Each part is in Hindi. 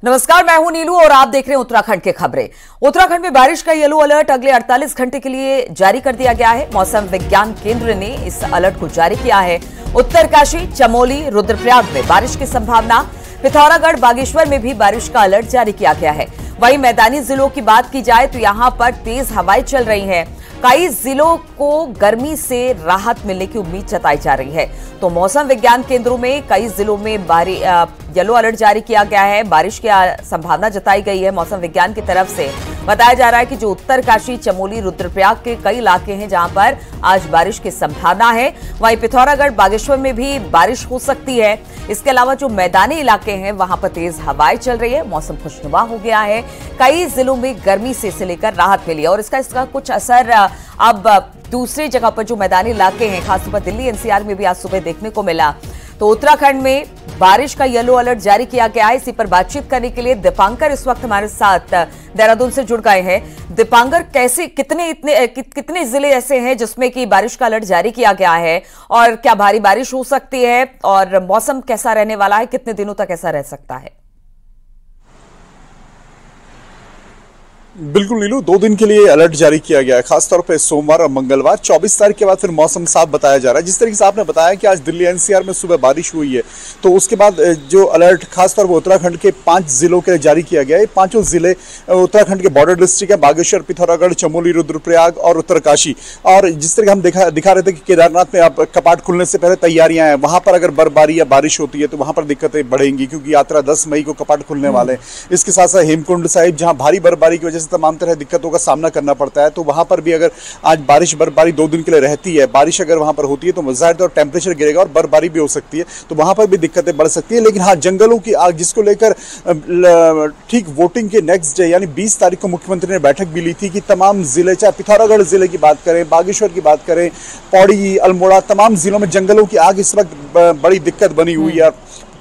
नमस्कार, मैं हूं नीलू और आप देख रहे हैं उत्तराखंड की खबरें। उत्तराखंड में बारिश का येलो अलर्ट अगले 48 घंटे के लिए जारी कर दिया गया है। मौसम विज्ञान केंद्र ने इस अलर्ट को जारी किया है। उत्तरकाशी, चमोली, रुद्रप्रयाग में बारिश की संभावना। पिथौरागढ़, बागेश्वर में भी बारिश का अलर्ट जारी किया गया है। वहीं मैदानी जिलों की बात की जाए तो यहां पर तेज हवाएं चल रही हैं। कई जिलों को गर्मी से राहत मिलने की उम्मीद जताई जा रही है। तो मौसम विज्ञान केंद्रों में कई जिलों में येलो अलर्ट जारी किया गया है। बारिश की संभावना जताई गई है। मौसम विज्ञान की तरफ से बताया जा रहा है कि जो उत्तरकाशी, चमोली, रुद्रप्रयाग के कई इलाके हैं जहां पर आज बारिश की संभावना है। वहीं पिथौरागढ़, बागेश्वर में भी बारिश हो सकती है। इसके अलावा जो मैदानी इलाके हैं वहां पर तेज हवाएं चल रही है। मौसम खुशनुमा हो गया है। कई जिलों में गर्मी से लेकर राहत मिली है और इसका कुछ असर अब दूसरी जगह पर जो मैदानी इलाके हैं, खासतौर पर दिल्ली एनसीआर में भी आज सुबह देखने को मिला। तो उत्तराखंड में बारिश का येलो अलर्ट जारी किया गया है। इसी पर बातचीत करने के लिए दीपांकर इस वक्त हमारे साथ देहरादून से जुड़ गए हैं। दीपांकर, कितने जिले ऐसे हैं जिसमें कि बारिश का अलर्ट जारी किया गया है और क्या भारी बारिश हो सकती है और मौसम कैसा रहने वाला है, कितने दिनों तक ऐसा रह सकता है? बिल्कुल नीलू, 2 दिन के लिए अलर्ट जारी किया गया है। खासतौर पे सोमवार और मंगलवार 24 तारीख के बाद फिर मौसम साफ बताया जा रहा है। जिस तरीके से आपने बताया कि आज दिल्ली एनसीआर में सुबह बारिश हुई है, तो उसके बाद जो अलर्ट खासतौर पर उत्तराखंड के 5 जिलों के लिए जारी किया गया है। 5 जिले उत्तराखंड के बॉर्डर डिस्ट्रिक्ट है, बागेश्वर, पिथौरागढ़, चमोली, रुद्रप्रयाग और उत्तरकाशी। और जिस तरह हम दिखा रहे थे कि केदारनाथ में अब कपाट खुलने से पहले तैयारियां हैं, वहां पर अगर बर्फबारी या बारिश होती है तो वहां पर दिक्कतें बढ़ेंगी, क्योंकि यात्रा 10 मई को कपाट खुलने वाले हैं। इसके साथ साथ हेमकुंड साहिब, जहां भारी बर्फबारी की वजह तमाम तरह दिक्कतों का सामना करना पड़ता है, तो वहां पर भी अगर आज बर्फबारी 2 दिन के लिए रहती है, बारिश अगर वहां पर होती है तो जाहिर तौर टेम्परेचर गिरेगा और बर्फबारी भी हो सकती है, तो वहां पर भी दिक्कतें बढ़ सकती है। लेकिन हाँ, जंगलों की आग जिसको लेकर ठीक वोटिंग के नेक्स्ट डे यानी 20 तारीख को मुख्यमंत्री ने बैठक भी ली थी कि तमाम जिले, चाहे पिथौरागढ़ जिले की बात करें, बागेश्वर की बात करें, पौड़ी, अल्मोड़ा, तमाम जिलों में जंगलों की आग इस वक्त बड़ी दिक्कत बनी हुई है।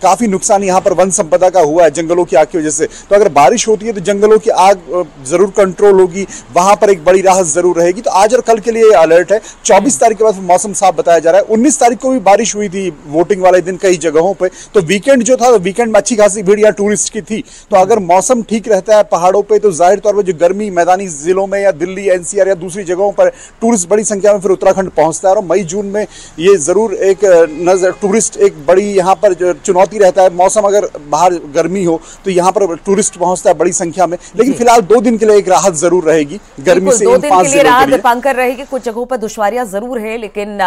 काफी नुकसान यहाँ पर वन संपदा का हुआ है जंगलों की आग की वजह से। तो अगर बारिश होती है तो जंगलों की आग जरूर कंट्रोल होगी, वहां पर एक बड़ी राहत जरूर रहेगी। तो आज और कल के लिए अलर्ट है। 24 तारीख के बाद मौसम साफ बताया जा रहा है। 19 तारीख को भी बारिश हुई थी वोटिंग वाले दिन कई जगहों पर। तो वीकेंड जो था, वीकेंड में अच्छी खासी भीड़ यहाँ टूरिस्ट की थी। तो अगर मौसम ठीक रहता है पहाड़ों पर, तो जाहिर तौर पर जो गर्मी मैदानी जिलों में या दिल्ली एनसीआर या दूसरी जगहों पर टूरिस्ट बड़ी संख्या में फिर उत्तराखंड पहुंचता है। और मई जून में ये जरूर एक नजर टूरिस्ट एक बड़ी यहाँ पर चुनौती रहता है। मौसम अगर बाहर गर्मी हो तो यहाँ पर टूरिस्ट पहुंचता है बड़ी संख्या में। लेकिन फिलहाल 2 दिन के लिए एक राहत जरूर रहेगी गर्मी से। 2 दिन के लिए राहत दीपांकर रहेगी। कुछ जगहों पर दुश्वारियां जरूर है, लेकिन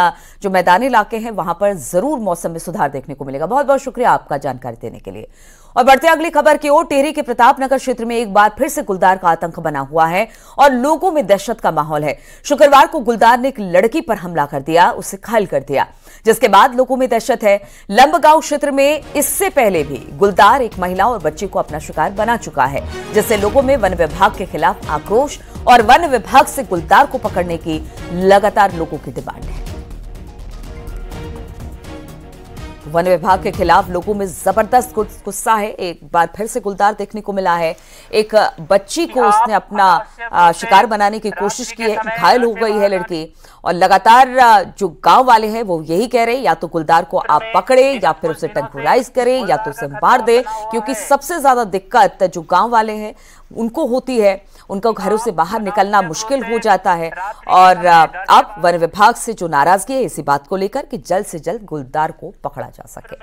जो मैदानी इलाके हैं वहां पर जरूर मौसम में सुधार देखने को मिलेगा। बहुत बहुत शुक्रिया आपका जानकारी देने के लिए। और बढ़ते अगली खबर की ओर। टिहरी के प्रतापनगर क्षेत्र में एक बार फिर से गुलदार का आतंक बना हुआ है और लोगों में दहशत का माहौल है। शुक्रवार को गुलदार ने एक लड़की पर हमला कर दिया, उसे घायल कर दिया, जिसके बाद लोगों में दहशत है। लंबगांव क्षेत्र में इससे पहले भी गुलदार एक महिला और बच्चे को अपना शिकार बना चुका है, जिससे लोगों में वन विभाग के खिलाफ आक्रोश और वन विभाग से गुलदार को पकड़ने की लगातार लोगों की डिमांड है। वन विभाग के खिलाफ लोगों में जबरदस्त गुस्सा है। एक बार फिर से गुलदार देखने को मिला है। एक बच्ची को उसने अपना शिकार बनाने की कोशिश की है, घायल हो गई है लड़की। और लगातार जो गांव वाले हैं वो यही कह रहे हैं, या तो गुलदार को आप पकड़े या फिर उसे टेंकुराइज करें या तो उसे मार दे, क्योंकि सबसे ज्यादा दिक्कत जो गांव वाले हैं उनको होती है। उनको घरों से बाहर निकलना मुश्किल हो जाता है। और अब वन विभाग से जो नाराजगी है इसी बात को लेकर कि जल्द से जल्द गुलदार को पकड़ा जा सके।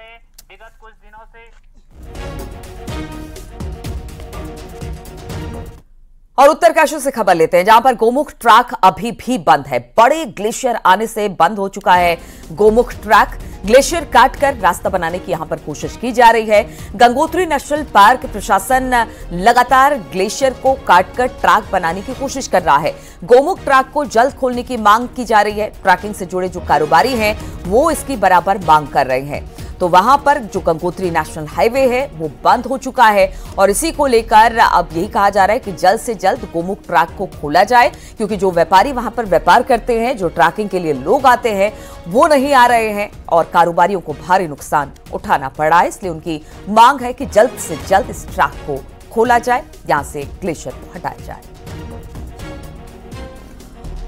और उत्तरकाशी से खबर लेते हैं, जहां पर गोमुख ट्रैक अभी भी बंद है। बड़े ग्लेशियर आने से बंद हो चुका है गोमुख ट्रैक। ग्लेशियर काटकर रास्ता बनाने की यहां पर कोशिश की जा रही है। गंगोत्री नेशनल पार्क प्रशासन लगातार ग्लेशियर को काटकर ट्रैक बनाने की कोशिश कर रहा है। गोमुख ट्रैक को जल्द खोलने की मांग की जा रही है। ट्रैकिंग से जुड़े जो कारोबारी हैं वो इसकी बराबर मांग कर रहे हैं। तो वहां पर जो गंगोत्री नेशनल हाईवे है वो बंद हो चुका है और इसी को लेकर अब यही कहा जा रहा है कि जल्द से जल्द गोमुख ट्रैक को खोला जाए, क्योंकि जो व्यापारी वहां पर व्यापार करते हैं, जो ट्रैकिंग के लिए लोग आते हैं वो नहीं आ रहे हैं और कारोबारियों को भारी नुकसान उठाना पड़ रहा है। इसलिए उनकी मांग है कि जल्द से जल्द इस ट्रैक को खोला जाए, यहां से ग्लेशियर को हटाया जाए।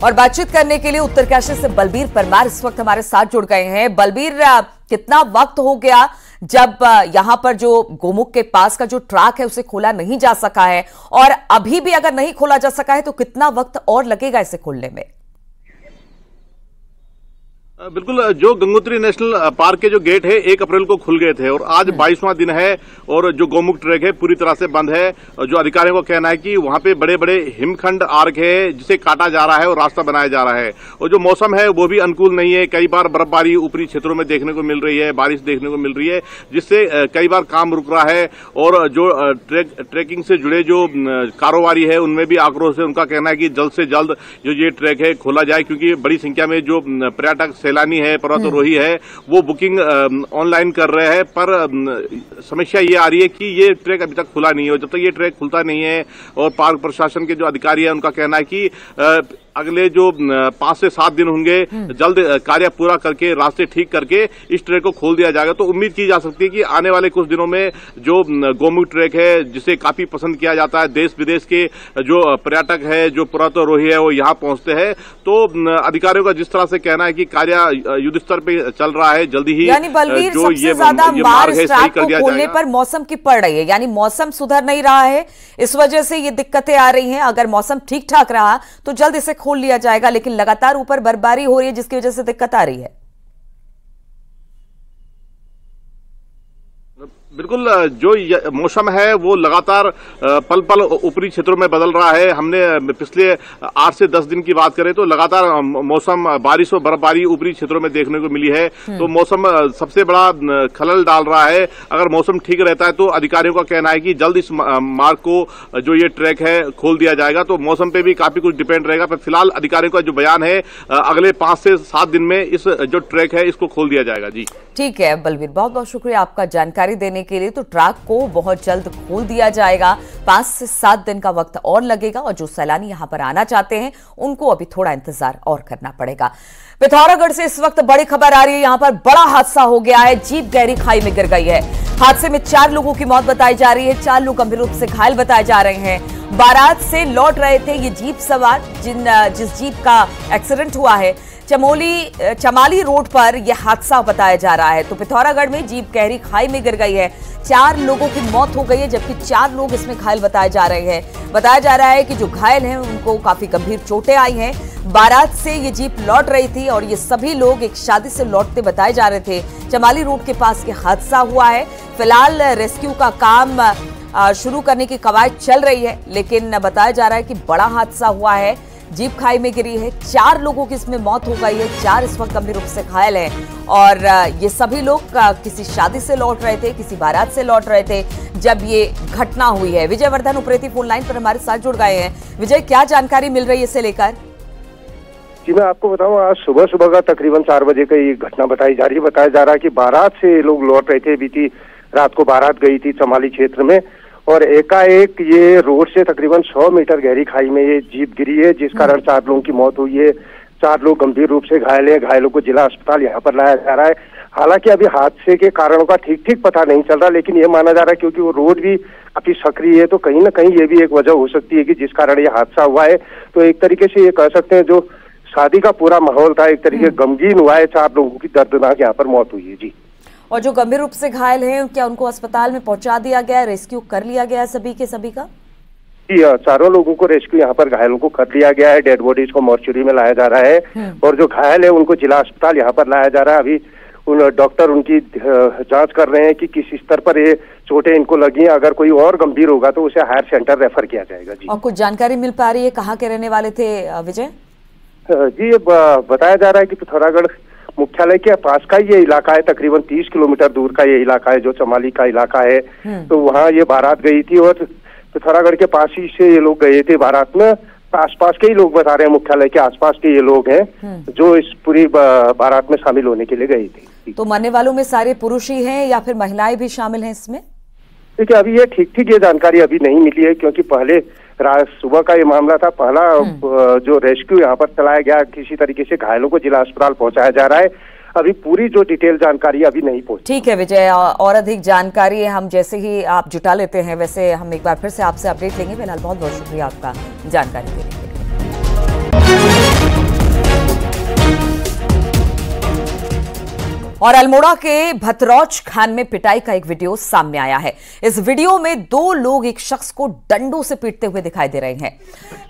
और बातचीत करने के लिए उत्तरकाशी से बलबीर परमार इस वक्त हमारे साथ जुड़ गए हैं। बलबीर, कितना वक्त हो गया जब यहां पर जो गोमुख के पास का जो ट्रैक है उसे खोला नहीं जा सका है, और अभी भी अगर नहीं खोला जा सका है तो कितना वक्त और लगेगा इसे खोलने में? बिल्कुल, जो गंगोत्री नेशनल पार्क के जो गेट है 1 अप्रैल को खुल गए थे और आज 22वां दिन है और जो गोमुख ट्रैक है पूरी तरह से बंद है। जो अधिकारियों का कहना है कि वहां पे बड़े बड़े हिमखंड आर्क है जिसे काटा जा रहा है और रास्ता बनाया जा रहा है, और जो मौसम है वो भी अनुकूल नहीं है। कई बार बर्फबारी ऊपरी क्षेत्रों में देखने को मिल रही है, बारिश देखने को मिल रही है, जिससे कई बार काम रुक रहा है। और जो ट्रैकिंग से जुड़े जो कारोबारी है उनमें भी आक्रोश है। उनका कहना है कि जल्द से जल्द जो ये ट्रैक है खोला जाए, क्योंकि बड़ी संख्या में जो पर्यटक सैलानी है, पर्वतारोही है, वो बुकिंग ऑनलाइन कर रहे हैं। पर समस्या ये आ रही है कि ये ट्रैक अभी तक खुला नहीं है। जब तक ये ट्रैक खुलता नहीं है, और पार्क प्रशासन के जो अधिकारी है उनका कहना है कि अगले जो 5 से 7 दिन होंगे, जल्द कार्य पूरा करके रास्ते ठीक करके इस ट्रैक को खोल दिया जाएगा। तो उम्मीद की जा सकती है कि आने वाले कुछ दिनों में जो गोमुख ट्रैक है, जिसे काफी पसंद किया जाता है, देश विदेश के जो पर्यटक है, जो पर्वतारोही है, वो यहाँ पहुंचते हैं। तो अधिकारियों का जिस तरह से कहना है कि कार्य युद्ध स्तर पे चल रहा है, जल्दी ही यानी बलवीर, जो ये मार्ग है सही कर दिया जाएगा। खोलने पर मौसम की पड़ रही है, यानी मौसम सुधर नहीं रहा है, इस वजह से ये दिक्कतें आ रही हैं। अगर मौसम ठीक ठाक रहा तो जल्द इसे खोल लिया जाएगा, लेकिन लगातार ऊपर बर्फबारी हो रही है जिसकी वजह से दिक्कत आ रही है। बिल्कुल, जो मौसम है वो लगातार पल पल ऊपरी क्षेत्रों में बदल रहा है। हमने पिछले 8 से 10 दिन की बात करें तो लगातार मौसम बारिश और बर्फबारी ऊपरी क्षेत्रों में देखने को मिली है। तो मौसम सबसे बड़ा खलल डाल रहा है। अगर मौसम ठीक रहता है तो अधिकारियों का कहना है कि जल्द इस मार्ग को, जो ये ट्रैक है, खोल दिया जाएगा। तो मौसम पे भी काफी कुछ डिपेंड रहेगा। पर फिलहाल अधिकारियों का जो बयान है, अगले 5 से 7 दिन में इस जो ट्रैक है इसको खोल दिया जाएगा। जी ठीक है बलवीर, बहुत बहुत शुक्रिया आपका जानकारी देने के लिए। तो ट्रैक को बहुत जल्द खोल दिया जाएगा, 5 से 7 दिन का वक्त और लगेगा, और जो सैलानी यहां पर आना चाहते हैं उनको अभी थोड़ा इंतजार और करना पड़ेगा। पिथौरागढ़ से इस वक्त बड़ी खबर आ रही है, यहां पर बड़ा हादसा हो गया है। जीप गहरी खाई में गिर गई है। हादसे में 4 लोगों की मौत बताई जा रही है, 4 लोग गंभीर रूप से घायल बताए जा रहे हैं। बारात से लौट रहे थे ये जीप सवार, जिस जीप का एक्सीडेंट हुआ है चमाली रोड पर यह हादसा बताया जा रहा है। तो पिथौरागढ़ में जीप गहरी खाई में गिर गई है, 4 लोगों की मौत हो गई है, जबकि 4 लोग इसमें घायल बताए जा रहे हैं। बताया जा रहा है कि जो घायल हैं उनको काफी गंभीर चोटें आई हैं। बारात से ये जीप लौट रही थी और ये सभी लोग एक शादी से लौटते बताए जा रहे थे। चमाली रोड के पास ये हादसा हुआ है। फिलहाल रेस्क्यू का काम शुरू करने की कवायद चल रही है, लेकिन बताया जा रहा है कि बड़ा हादसा हुआ है। जीप खाई में गिरी है, 4 लोगों की इसमें मौत हो गई है, 4 इस वक्त गंभीर रूप से घायल हैं। और ये सभी लोग किसी शादी से लौट रहे थे, किसी बारात से लौट रहे थे जब ये घटना हुई है। विजय वर्धन उपरेती फोन लाइन पर हमारे साथ जुड़ गए हैं। विजय, क्या जानकारी मिल रही है इसे लेकर? जी मैं आपको बताऊं, आज सुबह का तकरीबन 4 बजे का ये घटना बताई जा रही है। बताया जा रहा है कि बारात से लोग लौट रहे थे। बीती रात को बारात गई थी चमाली क्षेत्र में, और एकाएक ये रोड से तकरीबन 100 मीटर गहरी खाई में ये जीप गिरी है, जिस कारण 4 लोगों की मौत हुई है। 4 लोग गंभीर रूप से घायल हैं। घायलों को जिला अस्पताल यहाँ पर लाया जा रहा है। हालांकि अभी हादसे के कारणों का ठीक पता नहीं चल रहा, लेकिन ये माना जा रहा है क्योंकि वो रोड भी काफी सक्रिय है, तो कहीं ना कहीं ये भी एक वजह हो सकती है कि जिस कारण ये हादसा हुआ है। तो एक तरीके से ये कह सकते हैं जो शादी का पूरा माहौल था एक तरीके गमगीन हुआ है। 4 लोगों की दर्दनाक यहाँ पर मौत हुई है। जी, और जो गंभीर रूप से घायल हैं, क्या उनको अस्पताल में पहुंचा दिया गया, रेस्क्यू कर लिया गया सभी का? जी, 4 लोगों को रेस्क्यू यहाँ पर घायलों को कर लिया गया है। डेड बॉडीज को मॉर्चुरी में लाया जा रहा है, और जो घायल है उनको जिला अस्पताल यहाँ पर लाया जा रहा है। अभी डॉक्टर उनकी जांच कर रहे हैं कि किस स्तर पर ये चोटें इनको लगी। अगर कोई और गंभीर होगा तो उसे हायर सेंटर रेफर किया जाएगा। जी, और कुछ जानकारी मिल पा रही है कहाँ के रहने वाले थे विजय? जी, ये बताया जा रहा है कि पिथौरागढ़ मुख्यालय के पास का ये इलाका है, तकरीबन 30 किलोमीटर दूर का ये इलाका है जो चमाली का इलाका है। तो वहाँ ये बारात गई थी और पिथौरागढ़ के पास ही से ये लोग गए थे बारात में। आसपास के ही लोग बता रहे हैं, मुख्यालय के आसपास के ये लोग हैं जो इस पूरी बारात में शामिल होने के लिए गए थे। तो मरने वालों में सारे पुरुष ही हैं या फिर महिलाएं भी शामिल हैं इसमें? देखिए, अभी ये ठीक ये जानकारी अभी नहीं मिली है, क्योंकि पहले सुबह का ये मामला था। पहला जो रेस्क्यू यहाँ पर चलाया गया, किसी तरीके से घायलों को जिला अस्पताल पहुंचाया जा रहा है। अभी पूरी जो डिटेल जानकारी अभी नहीं पहुंची। ठीक है विजय, और अधिक जानकारी हम जैसे ही आप जुटा लेते हैं वैसे हम एक बार फिर से आपसे अपडेट लेंगे। फिलहाल बहुत बहुत शुक्रिया आपका जानकारी देने के लिए। और अल्मोड़ा के भतरौच खान में पिटाई का एक वीडियो सामने आया है। इस वीडियो में दो लोग एक शख्स को डंडों से पीटते हुए दिखाई दे रहे हैं,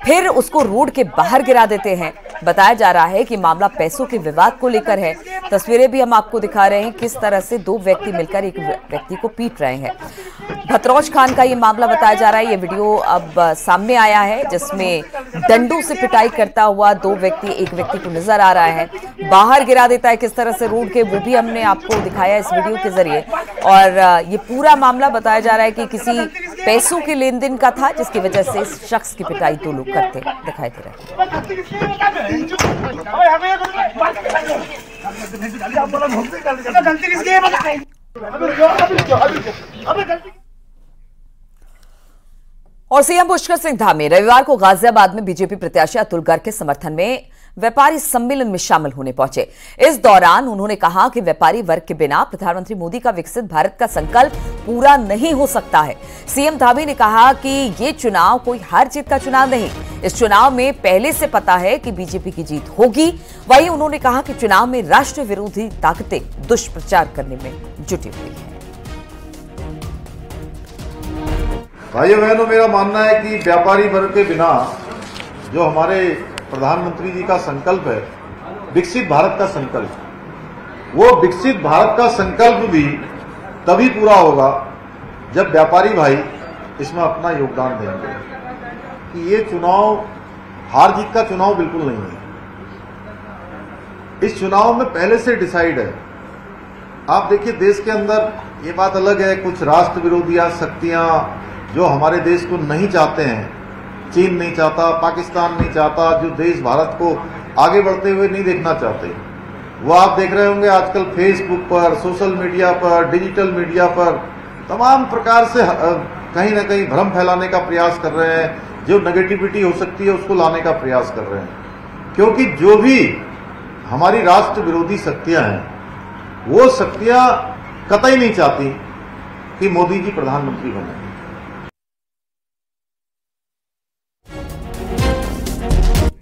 फिर उसको रोड के बाहर गिरा देते हैं। बताया जा रहा है कि मामला पैसों के विवाद को लेकर है। तस्वीरें भी हम आपको दिखा रहे हैं किस तरह से दो व्यक्ति मिलकर एक व्यक्ति को पीट रहे हैं। भतरौच खान का ये मामला बताया जा रहा है। ये वीडियो अब सामने आया है जिसमें डंडों से पिटाई करता हुआ एक व्यक्ति को नजर आ रहा है, बाहर गिरा देता है किस तरह से रोड के, वो भी हमने आपको दिखाया इस वीडियो के जरिए। और ये पूरा मामला बताया जा रहा है कि किसी पैसों के लेन देन का था, जिसकी वजह से इस शख्स की पिटाई दो लोग करते दिखाई दे रहे हैं। और सीएम पुष्कर सिंह धामी रविवार को गाजियाबाद में बीजेपी प्रत्याशी अतुल गर्ग के समर्थन में व्यापारी सम्मेलन में शामिल होने पहुंचे। इस दौरान उन्होंने कहा कि व्यापारी वर्ग के बिना प्रधानमंत्री मोदी का विकसित भारत का संकल्प पूरा नहीं हो सकता है। सीएम धामी ने कहा कि ये चुनाव कोई हार जीत का चुनाव नहीं, इस चुनाव में पहले से पता है कि बीजेपी की जीत होगी। वहीं उन्होंने कहा कि चुनाव में राष्ट्र विरोधी ताकतें दुष्प्रचार करने में जुटी हुई है। भाइयों बहनों, मेरा मानना है कि व्यापारी वर्ग के बिना जो हमारे प्रधानमंत्री जी का संकल्प है, विकसित भारत का संकल्प, वो विकसित भारत का संकल्प भी तभी पूरा होगा जब व्यापारी भाई इसमें अपना योगदान देंगे। कि ये चुनाव हार जीत का चुनाव बिल्कुल नहीं है। इस चुनाव में पहले से डिसाइड है। आप देखिए, देश के अंदर ये बात अलग है, कुछ राष्ट्र विरोधी शक्तियां जो हमारे देश को नहीं चाहते हैं, चीन नहीं चाहता, पाकिस्तान नहीं चाहता, जो देश भारत को आगे बढ़ते हुए नहीं देखना चाहते, वो आप देख रहे होंगे आजकल फेसबुक पर, सोशल मीडिया पर, डिजिटल मीडिया पर तमाम प्रकार से कहीं ना कहीं भ्रम फैलाने का प्रयास कर रहे हैं, जो नेगेटिविटी हो सकती है उसको लाने का प्रयास कर रहे हैं। क्योंकि जो भी हमारी राष्ट्र विरोधी शक्तियां हैं, वो शक्तियां कतई नहीं चाहती कि मोदी जी प्रधानमंत्री बने।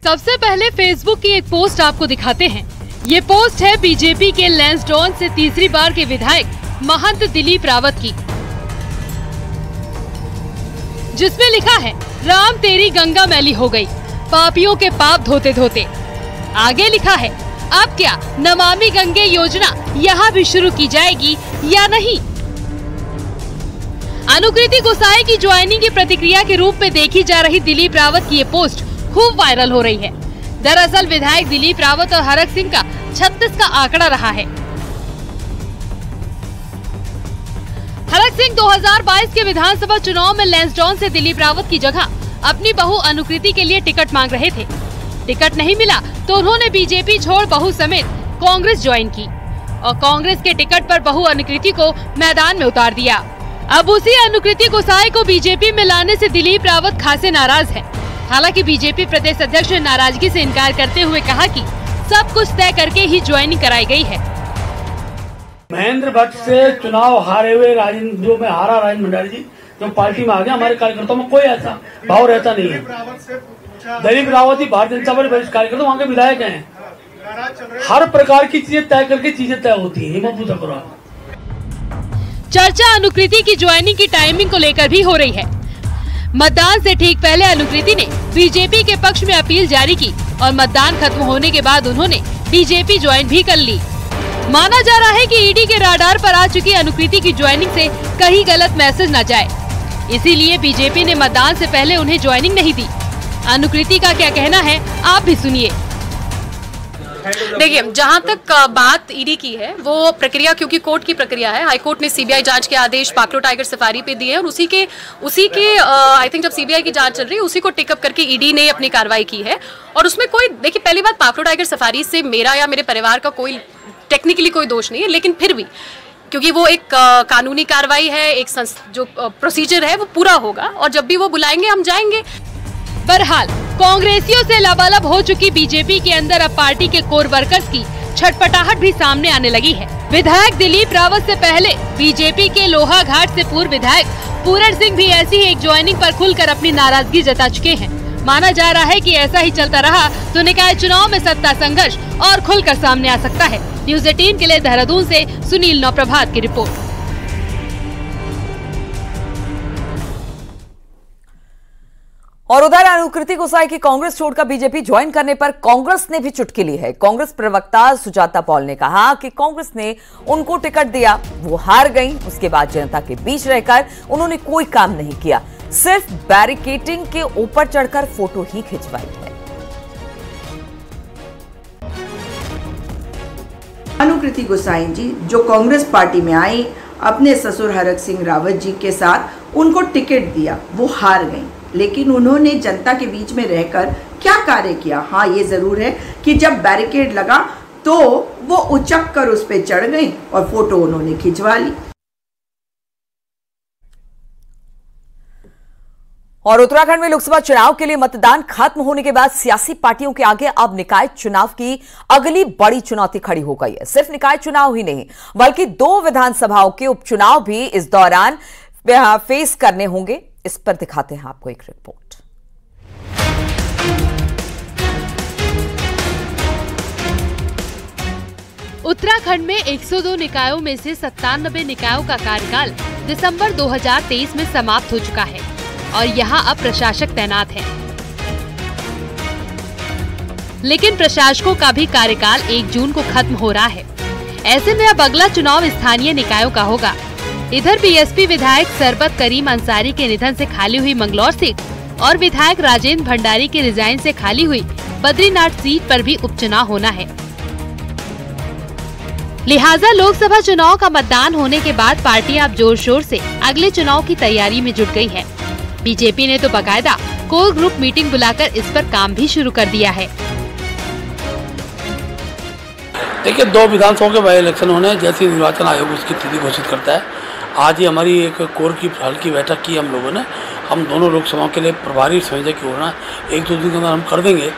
सबसे पहले फेसबुक की एक पोस्ट आपको दिखाते हैं। ये पोस्ट है बीजेपी के लैंसडौन से तीसरी बार के विधायक महंत दिलीप रावत की, जिसमें लिखा है, राम तेरी गंगा मैली हो गई, पापियों के पाप धोते धोते। आगे लिखा है, अब क्या नमामि गंगे योजना यहाँ भी शुरू की जाएगी या नहीं। अनुकृति गोसाई की ज्वाइनिंग की प्रतिक्रिया के रूप में देखी जा रही दिलीप रावत की ये पोस्ट खूब वायरल हो रही है। दरअसल विधायक दिलीप रावत और हरक सिंह का 36 का आंकड़ा रहा है। हरक सिंह 2022 के विधानसभा चुनाव में लैंसडौन से दिलीप रावत की जगह अपनी बहू अनुकृति के लिए टिकट मांग रहे थे। टिकट नहीं मिला तो उन्होंने बीजेपी छोड़ बहू समेत कांग्रेस ज्वाइन की और कांग्रेस के टिकट पर बहू अनुकृति को मैदान में उतार दिया। अब उसी अनुकृति गोसाई को बीजेपी में लाने से दिलीप रावत खासे नाराज है। हालांकि बीजेपी प्रदेश अध्यक्ष ने नाराजगी से इनकार करते हुए कहा कि सब कुछ तय करके ही ज्वाइनिंग कराई गई है। महेंद्र भट्ट से चुनाव हारे हुए जो मैं हारा राजेंद्र भंडारी जी जो पार्टी में आ गया, हमारे कार्यकर्ताओं में कोई ऐसा भाव रहता नहीं है। दिलीप रावत ही भारतीय जनता पार्टी वरिष्ठ कार्यकर्ता वहाँ के विधायक हैं। हर प्रकार की चीजें तय करके चीजें तय होती है। चर्चा अनुकृति की ज्वाइनिंग की टाइमिंग को लेकर भी हो रही है। मतदान से ठीक पहले अनुकृति ने बीजेपी के पक्ष में अपील जारी की और मतदान खत्म होने के बाद उन्होंने बीजेपी ज्वाइन भी कर ली। माना जा रहा है कि ईडी के राडार पर आ चुकी अनुकृति की ज्वाइनिंग से कहीं गलत मैसेज न जाए, इसीलिए बीजेपी ने मतदान से पहले उन्हें ज्वाइनिंग नहीं दी। अनुकृति का क्या कहना है, आप भी सुनिए। देखिए, जहां तक बात ईडी की है, वो प्रक्रिया क्योंकि कोर्ट की प्रक्रिया है। हाई कोर्ट ने सीबीआई जांच के आदेश पाक्लो टाइगर सफारी पे दिए हैं और उसी के आई थिंक जब सीबीआई की जांच चल रही है उसी को टिकअप करके ईडी ने अपनी कार्रवाई की है। और उसमें कोई, देखिए, पहली बात, पाक्लो टाइगर सफारी से मेरा या मेरे परिवार का कोई टेक्निकली कोई दोष नहीं है, लेकिन फिर भी क्योंकि वो एक कानूनी कार्रवाई है, एक जो प्रोसीजर है वो पूरा होगा और जब भी वो बुलाएंगे हम जाएंगे। बहरहाल कांग्रेसियों से लबालब हो चुकी बीजेपी के अंदर अब पार्टी के कोर वर्कर्स की छटपटाहट भी सामने आने लगी है। विधायक दिलीप रावत से पहले बीजेपी के लोहाघाट से पूर्व विधायक पूरण सिंह भी ऐसी ही एक ज्वाइनिंग पर खुलकर अपनी नाराजगी जता चुके हैं। माना जा रहा है कि ऐसा ही चलता रहा तो निकाय चुनाव में सत्ता संघर्ष और खुलकर सामने आ सकता है। न्यूज़ 18 के लिए देहरादून से सुनील नौप्रभात की रिपोर्ट। और उधर अनुकृति गोसाई की कांग्रेस छोड़कर बीजेपी ज्वाइन करने पर कांग्रेस ने भी चुटकी ली है। कांग्रेस प्रवक्ता सुजाता पॉल ने कहा कि कांग्रेस ने उनको टिकट दिया, वो हार गईं। उसके बाद जनता के बीच रहकर उन्होंने कोई काम नहीं किया, सिर्फ बैरिकेडिंग के ऊपर चढ़कर फोटो ही खिंचवाई है। अनुकृति गोसाई जी जो कांग्रेस पार्टी में आई, अपने ससुर हरक सिंह रावत जी के साथ उनको टिकट दिया, वो हार गईं। लेकिन उन्होंने जनता के बीच में रहकर क्या कार्य किया? हाँ, ये जरूर है कि जब बैरिकेड लगा तो वो उचक कर उस पे चढ़ गई और फोटो उन्होंने खिंचवा ली। और उत्तराखंड में लोकसभा चुनाव के लिए मतदान खत्म होने के बाद सियासी पार्टियों के आगे अब निकाय चुनाव की अगली बड़ी चुनौती खड़ी हो गई है। सिर्फ निकाय चुनाव ही नहीं बल्कि 2 विधानसभाओं के उपचुनाव भी इस दौरान फेस करने होंगे। इस पर दिखाते हैं आपको एक रिपोर्ट। उत्तराखंड में 102 निकायों में से 97 निकायों का कार्यकाल दिसंबर 2023 में समाप्त हो चुका है और यहाँ अब प्रशासक तैनात हैं। लेकिन प्रशासकों का भी कार्यकाल 1 जून को खत्म हो रहा है। ऐसे में अब अगला चुनाव स्थानीय निकायों का होगा। इधर बीएसपी विधायक सरबत करीम अंसारी के निधन से खाली हुई मंगलौर सीट और विधायक राजेंद्र भंडारी के रिजाइन से खाली हुई बद्रीनाथ सीट पर भी उपचुनाव होना है। लिहाजा लोकसभा चुनाव का मतदान होने के बाद पार्टियां अब जोर शोर से अगले चुनाव की तैयारी में जुट गई है। बीजेपी ने तो बाकायदा कोर ग्रुप मीटिंग बुलाकर इस पर काम भी शुरू कर दिया है। देखिए, 2 विधानसभाओं के बाई इलेक्शन होने जैसे निर्वाचन आयोग उसकी तिथि घोषित करता है। आज ही हमारी एक कोर की हल्की बैठक की हम लोगों ने। हम दोनों लोकसभाओं के लिए प्रभारी संयोजक की होना 1-2 दिन के अंदर हम कर देंगे।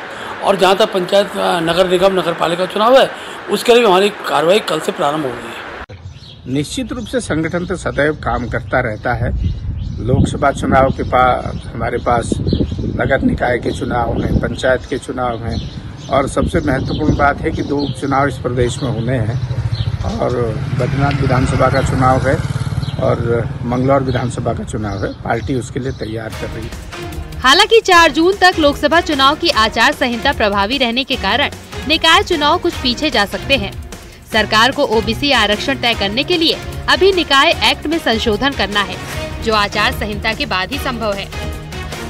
और जहाँ तक पंचायत, नगर निगम, नगर पालिका चुनाव है उसके लिए हमारी कार्रवाई कल से प्रारंभ हो गई है। निश्चित रूप से संगठन तो सदैव काम करता रहता है। लोकसभा चुनाव के पास हमारे पास नगर निकाय के चुनाव हैं, पंचायत के चुनाव हैं और सबसे महत्वपूर्ण बात है कि 2 उपचुनाव इस प्रदेश में होने हैं और बद्रीनाथ विधानसभा का चुनाव है और मंगलौर विधानसभा का चुनाव है। पार्टी उसके लिए तैयार कर रही है। हालांकि 4 जून तक लोकसभा चुनाव की आचार संहिता प्रभावी रहने के कारण निकाय चुनाव कुछ पीछे जा सकते हैं। सरकार को ओबीसी आरक्षण तय करने के लिए अभी निकाय एक्ट में संशोधन करना है, जो आचार संहिता के बाद ही संभव है।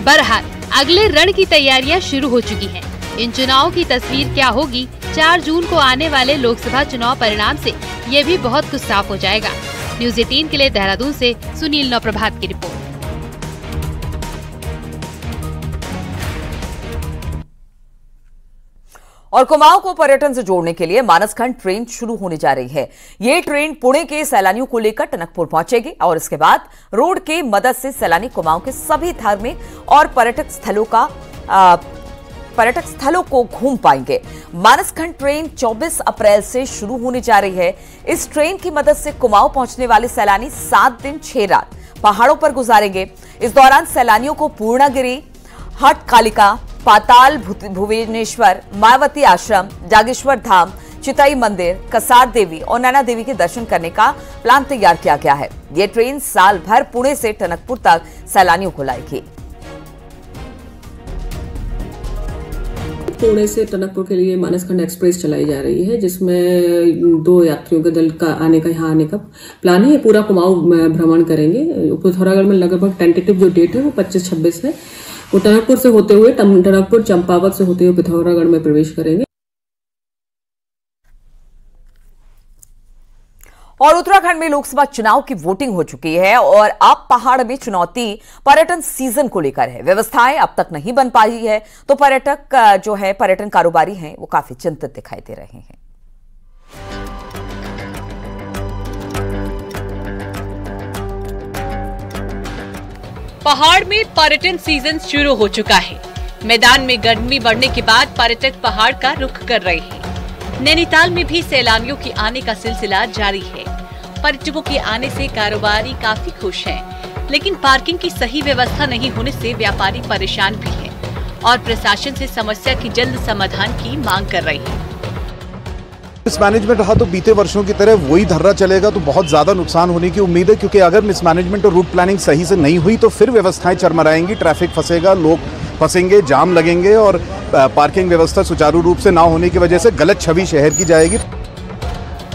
बहरहाल अगले रण की तैयारियां शुरू हो चुकी हैं। इन चुनावों की तस्वीर क्या होगी, 4 जून को आने वाले लोकसभा चुनाव परिणाम से ये भी बहुत कुछ साफ हो जाएगा। न्यूज़ 18 के लिए देहरादून से सुनील नौप्रभात की रिपोर्ट। और कुमाऊं को पर्यटन से जोड़ने के लिए मानसखंड ट्रेन शुरू होने जा रही है। ये ट्रेन पुणे के सैलानियों को लेकर टनकपुर पहुंचेगी और इसके बाद रोड की मदद से सैलानी कुमाऊं के सभी धार्मिक और पर्यटक स्थलों को घूम पाएंगे। मानसखंड ट्रेन 24 अप्रैल से शुरू होने जा रही है। इस ट्रेन की मदद से कुमाऊं पहुंचने वाले सैलानी 7 दिन 6 रात पहाड़ों पर गुजारेंगे। इस दौरान सैलानियों को पूर्णागिरि, हट कालिका, पाताल भुवनेश्वर, मायावती आश्रम, जागेश्वर धाम, चिताई मंदिर, कसार देवी और नैना देवी के दर्शन करने का प्लान तैयार किया गया है। ये ट्रेन साल भर पुणे से टनकपुर तक सैलानियों को लाएगी। पुणे से टनकपुर के लिए मानसखंड एक्सप्रेस चलाई जा रही है, जिसमें 2 यात्रियों के दल का यहाँ आने का प्लान है। ये पूरा कुमाऊं भ्रमण करेंगे। पिथौरागढ़ में लगभग टेंटेटिव जो डेट है वो 25-26 है। वो टनकपुर से होते हुए टनकपुर चंपावत से होते हुए पिथौरागढ़ में प्रवेश करेंगे। और उत्तराखंड में लोकसभा चुनाव की वोटिंग हो चुकी है और अब पहाड़ में चुनौती पर्यटन सीजन को लेकर है। व्यवस्थाएं अब तक नहीं बन पाई है तो पर्यटन कारोबारी हैं वो काफी चिंतित दिखाई दे रहे हैं। पहाड़ में पर्यटन सीजन शुरू हो चुका है। मैदान में गर्मी बढ़ने के बाद पर्यटक पहाड़ का रुख कर रहे हैं। नैनीताल में भी सैलानियों के आने का सिलसिला जारी है। पर्यटकों के आने से कारोबारी काफी खुश हैं, लेकिन पार्किंग की सही व्यवस्था नहीं होने से व्यापारी परेशान भी हैं। और प्रशासन से समस्या की जल्द समाधान की मांग कर रही है। मिसमैनेजमेंट रहा तो बीते वर्षों की तरह वही धर्रा चलेगा तो बहुत ज्यादा नुकसान होने की उम्मीद है, क्योंकि अगर मिसमैनेजमेंट और रूट प्लानिंग सही से नहीं हुई तो फिर व्यवस्थाएं चरमराएंगी, ट्रैफिक फंसेगा, लोग फंसेंगे, जाम लगेंगे और पार्किंग व्यवस्था सुचारू रूप से ना होने की वजह से गलत छवि शहर की जाएगी।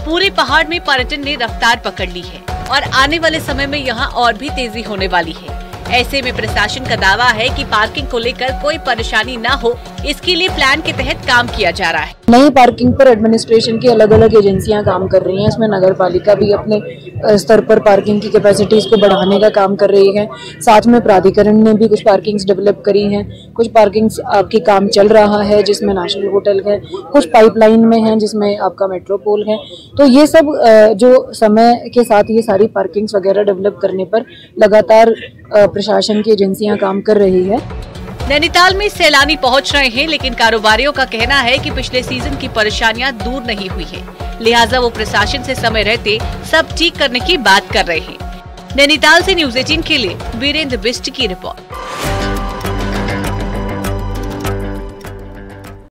पूरे पहाड़ में पर्यटन ने रफ्तार पकड़ ली है और आने वाले समय में यहाँ और भी तेजी होने वाली है। ऐसे में प्रशासन का दावा है कि पार्किंग को लेकर कोई परेशानी न हो, इसके लिए प्लान के तहत काम किया जा रहा है। नई पार्किंग पर एडमिनिस्ट्रेशन की अलग अलग एजेंसियां काम कर रही हैं। इसमें नगर पालिका भी अपने स्तर पर पार्किंग की कैपेसिटीज को बढ़ाने का काम कर रही है। साथ में प्राधिकरण ने भी कुछ पार्किंग्स डेवलप करी हैं। कुछ पार्किंग्स आपकी काम चल रहा है जिसमें नेशनल होटल है, कुछ पाइपलाइन में है जिसमें आपका मेट्रोपोल है। तो ये सब जो समय के साथ ये सारी पार्किंग्स वगैरह डेवलप करने पर लगातार प्रशासन की एजेंसियां काम कर रही है। नैनीताल में सैलानी पहुंच रहे हैं, लेकिन कारोबारियों का कहना है कि पिछले सीजन की परेशानियां दूर नहीं हुई है, लिहाजा वो प्रशासन से समय रहते सब ठीक करने की बात कर रहे हैं। नैनीताल से न्यूज़ 18 के लिए वीरेंद्र बिष्ट की रिपोर्ट।